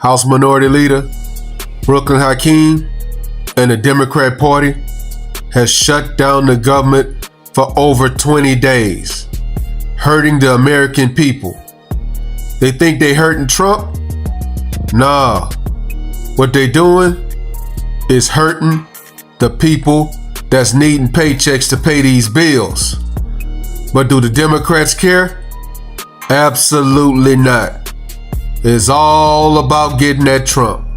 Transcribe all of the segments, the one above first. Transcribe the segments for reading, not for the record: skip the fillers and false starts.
House Minority Leader Brooklyn Hakeem and the Democrat Party has shut down the government for over 20 days, hurting the American people. They think they hurting Trump? Nah. What they doing is hurting the people that's needing paychecks to pay these bills. But do the Democrats care? Absolutely not. It's all about getting at Trump.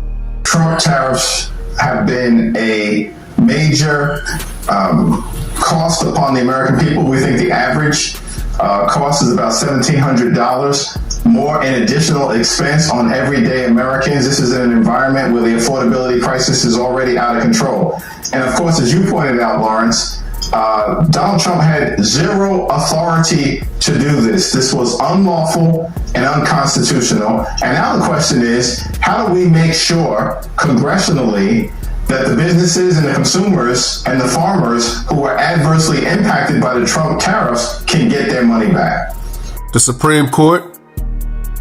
Trump tariffs have been a major cost upon the American people. We think the average cost is about $1,700 more in additional expense on everyday Americans. This is in an environment where the affordability crisis is already out of control. And of course, as you pointed out, Lawrence, Donald Trump had zero authority to do this. This was unlawful and unconstitutional. And now the question is, how do we make sure congressionally that the businesses and the consumers and the farmers who were adversely impacted by the Trump tariffs can get their money back? The Supreme Court,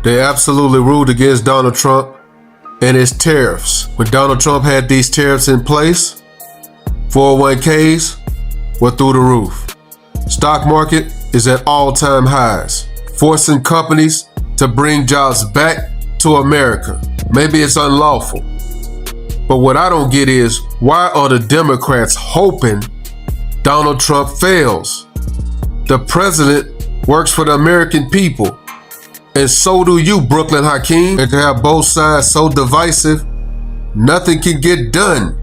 they absolutely ruled against Donald Trump and his tariffs. When Donald Trump had these tariffs in place, 401ks were through the roof. Stock market is at all-time highs, forcing companies to bring jobs back to America. Maybe it's unlawful, but what I don't get is, why are the Democrats hoping Donald Trump fails? The president works for the American people, and so do you, Brooklyn Hakeem. And to have both sides so divisive, nothing can get done.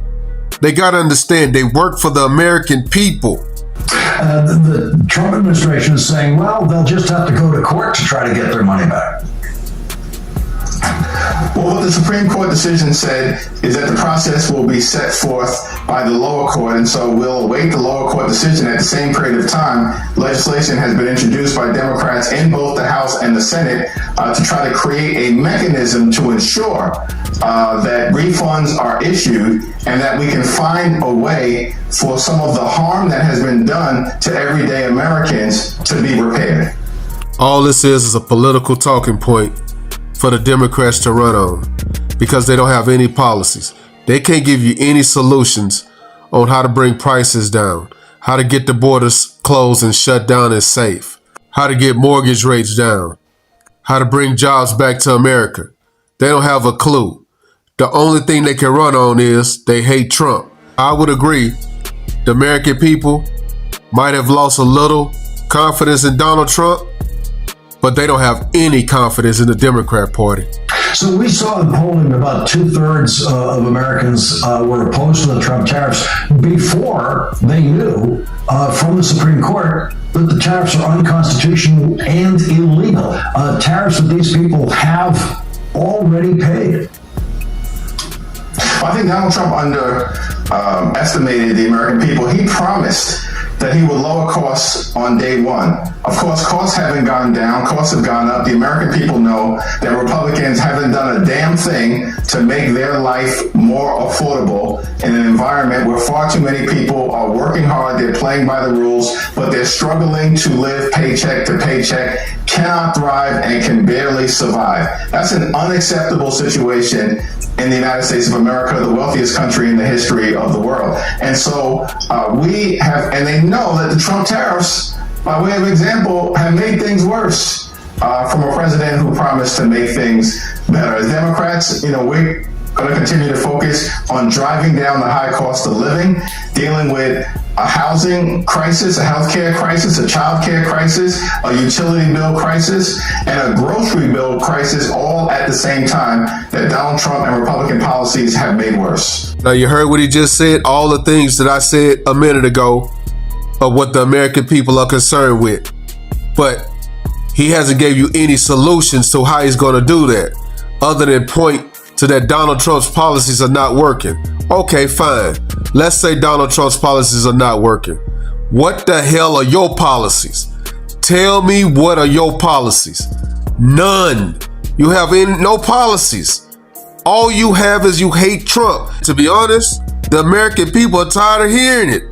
They gotta understand they work for the American people. The Trump administration is saying, well, they'll just have to go to court to try to get their money back. Well, what the Supreme Court decision said is that the process will be set forth by the lower court, and so we'll await the lower court decision. At the same period of time, legislation has been introduced by Democrats in both the House and the Senate to try to create a mechanism to ensure that refunds are issued and that we can find a way for some of the harm that has been done to everyday Americans to be repaired. All this is a political talking point for the Democrats to run on, because they don't have any policies. They can't give you any solutions on how to bring prices down, how to get the borders closed and shut down and safe, how to get mortgage rates down, how to bring jobs back to America. They don't have a clue. The only thing they can run on is they hate Trump. I would agree, the American people might have lost a little confidence in Donald Trump, but they don't have any confidence in the Democrat Party. So we saw in polling about 2/3 of Americans were opposed to the Trump tariffs before they knew from the Supreme Court that the tariffs are unconstitutional and illegal. Tariffs that these people have already paid. Well, I think Donald Trump underestimated the American people. He promised that he would lower costs on day one. Of course, costs haven't gone down, costs have gone up. The American people know that Republicans haven't done a damn thing to make their life more affordable in an environment where far too many people are working hard, they're playing by the rules, but they're struggling to live paycheck to paycheck, cannot thrive, and can barely survive. That's an unacceptable situation in the United States of America, the wealthiest country in the history of the world. And so we have, and they know that the Trump tariffs, by way of example, have made things worse from a president who promised to make things better. As Democrats, we're going to continue to focus on driving down the high cost of living, dealing with a housing crisis, a healthcare crisis, a childcare crisis, a utility bill crisis, and a grocery bill crisis, all at the same time that Donald Trump and Republican policies have made worse. Now you heard what he just said, all the things that I said a minute ago of what the American people are concerned with. But he hasn't gave you any solutions to how he's going to do that, other than point to that Donald Trump's policies are not working. Okay, fine. Let's say Donald Trump's policies are not working. What the hell are your policies? Tell me, what are your policies? None. You have no policies. All you have is you hate Trump. To be honest, the American people are tired of hearing it.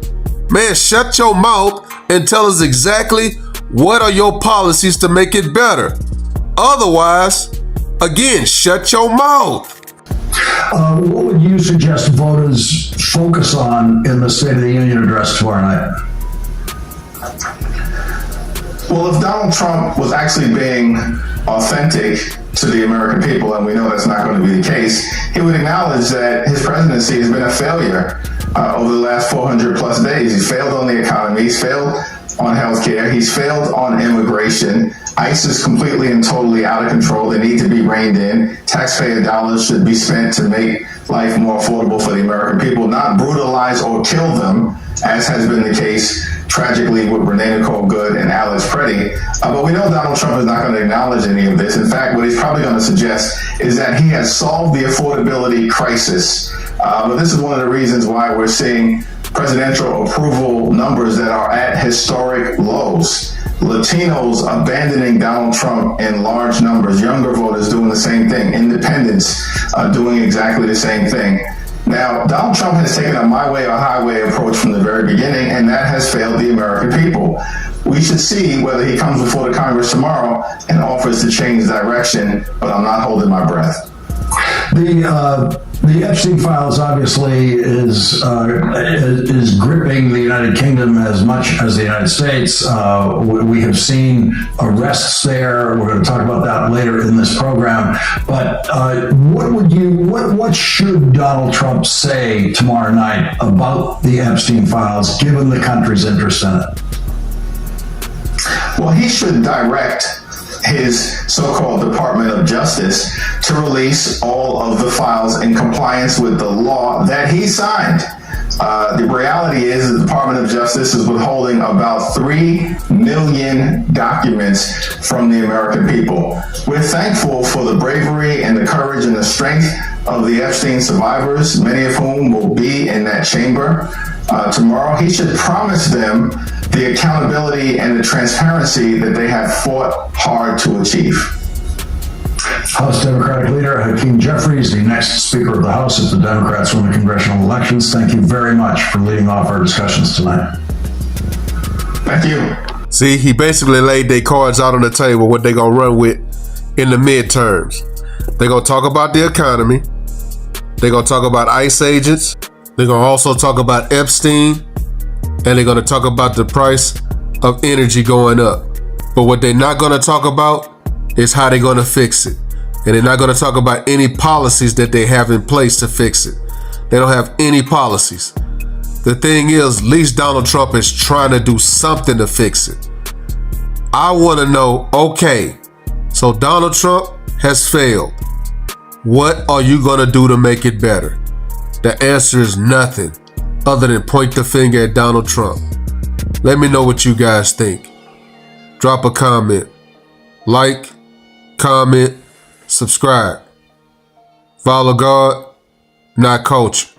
Man, shut your mouth and tell us exactly what are your policies to make it better. Otherwise, again, shut your mouth. What would you suggest voters focus on in the State of the Union address tomorrow night? Well, if Donald Trump was actually being authentic to the American people, and we know that's not going to be the case, he would acknowledge that his presidency has been a failure over the last 400 plus days. He's failed on the economy, he's failed on healthcare, he's failed on immigration. ICE is completely and totally out of control. They need to be reined in. Taxpayer dollars should be spent to make life more affordable for the American people, not brutalize or kill them, as has been the case tragically with Renee Nicole Good and Alex Preddy. But we know Donald Trump is not going to acknowledge any of this. In fact, what he's probably going to suggest is that he has solved the affordability crisis. But this is one of the reasons why we're seeing presidential approval numbers that are at historic lows. Latinos abandoning Donald Trump in large numbers, younger voters doing the same thing, independents doing exactly the same thing. Now, Donald Trump has taken a my way or highway approach from the very beginning, and that has failed the American people. We should see whether he comes before the Congress tomorrow and offers to change direction, but I'm not holding my breath. The Epstein files obviously is gripping the United Kingdom as much as the United States. We have seen arrests there. We're going to talk about that later in this program. But what should Donald Trump say tomorrow night about the Epstein files, given the country's interest in it? Well, he should direct his so-called Department of Justice to release all of the files in compliance with the law that he signed. The reality is the Department of Justice is withholding about 3 million documents from the American people. We're thankful for the bravery and the courage and the strength of the Epstein survivors, many of whom will be in that chamber tomorrow. He should promise them the accountability and the transparency that they have fought hard to achieve. House Democratic Leader Hakeem Jeffries, the next Speaker of the House if the Democrats win the congressional elections. Thank you very much for leading off our discussions tonight. Thank you. See, he basically laid their cards out on the table, what they're going to run with in the midterms. They're going to talk about the economy. They're going to talk about ICE agents. They're going to also talk about Epstein. And they're going to talk about the price of energy going up. But what they're not going to talk about is how they're going to fix it. And they're not going to talk about any policies that they have in place to fix it. They don't have any policies. The thing is, at least Donald Trump is trying to do something to fix it. I want to know, okay, so Donald Trump has failed. What are you going to do to make it better? The answer is nothing other than point the finger at Donald Trump. Let me know what you guys think. Drop a comment. Like, comment, subscribe. Follow God, not culture.